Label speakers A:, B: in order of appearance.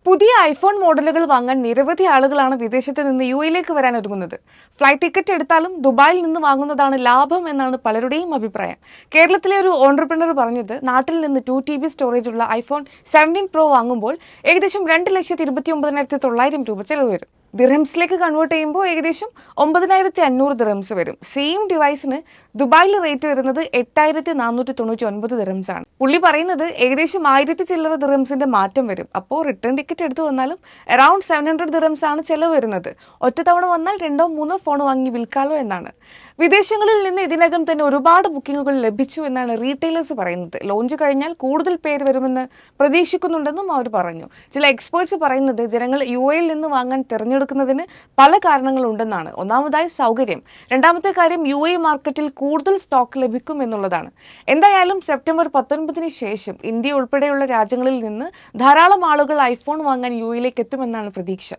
A: പുതിയ ഐഫോൺ മോഡലുകൾ വാങ്ങാൻ നിരവധി ആളുകളാണ് വിദേശത്ത് നിന്ന് യുഎയിലേക്ക് വരാൻ ഒരുങ്ങുന്നത്. ഫ്ലൈറ്റ് ടിക്കറ്റ് എടുത്താലും ദുബായിൽ നിന്ന് വാങ്ങുന്നതാണ് ലാഭം എന്നാണ് പലരുടെയും അഭിപ്രായം. കേരളത്തിലെ ഒരു ഓൺട്രപ്രണർ പറഞ്ഞത്, നാട്ടിൽ നിന്ന് 2 TB സ്റ്റോറേജ് ഉള്ള ഐഫോൺ 17 Pro വാങ്ങുമ്പോൾ ഏകദേശം 2,29,900 രൂപ ചെലവ് വരും. ദിർഹംസിലേക്ക് കൺവേർട്ട് ചെയ്യുമ്പോൾ ഏകദേശം 9,500 ദിർഹംസ് വരും. സെയിം ഡിവൈസിന് ദുബായിൽ റേറ്റ് വരുന്നത് 8,499 ദിർഹംസ് ആണ്. പുള്ളി പറയുന്നത് ഏകദേശം 1000 ചില്ലറ ദിർഹംസിന്റെ മാറ്റം വരും. അപ്പോൾ റിട്ടേൺ ടിക്കറ്റ് എടുത്ത് വന്നാലും അറൌണ്ട് 700 ദിർഹംസ് ആണ് ചെലവ് വരുന്നത്. ഒറ്റ തവണ വന്നാൽ 2-3 ഫോൺ വാങ്ങി വിൽക്കാലോ എന്നാണ്. വിദേശങ്ങളിൽ നിന്ന് ഇതിനകം തന്നെ ഒരുപാട് ബുക്കിങ്ങുകൾ ലഭിച്ചു എന്നാണ് റീറ്റെയിലേഴ്സ് പറയുന്നത്. ലോഞ്ച് കഴിഞ്ഞാൽ കൂടുതൽ പേര് വരുമെന്ന് പ്രതീക്ഷിക്കുന്നുണ്ടെന്നും അവർ പറഞ്ഞു. ചില എക്സ്പേർട്സ് പറയുന്നത് ജനങ്ങൾ യുഎയിൽ നിന്ന് വാങ്ങാൻ തിരഞ്ഞെടുക്കുന്നതിന് പല കാരണങ്ങളുണ്ടെന്നാണ്. ഒന്നാമതായി സൗകര്യം, രണ്ടാമത്തെ കാര്യം യുഎഇ മാർക്കറ്റിൽ കൂടുതൽ സ്റ്റോക്ക് ലഭിക്കും എന്നുള്ളതാണ്. എന്തായാലും സെപ്റ്റംബർ 19 ശേഷം ഇന്ത്യ ഉൾപ്പെടെയുള്ള രാജ്യങ്ങളിൽ നിന്ന് ധാരാളം ആളുകൾ ഐഫോൺ വാങ്ങാൻ യുഎയിലേക്ക് എത്തുമെന്നാണ് പ്രതീക്ഷ.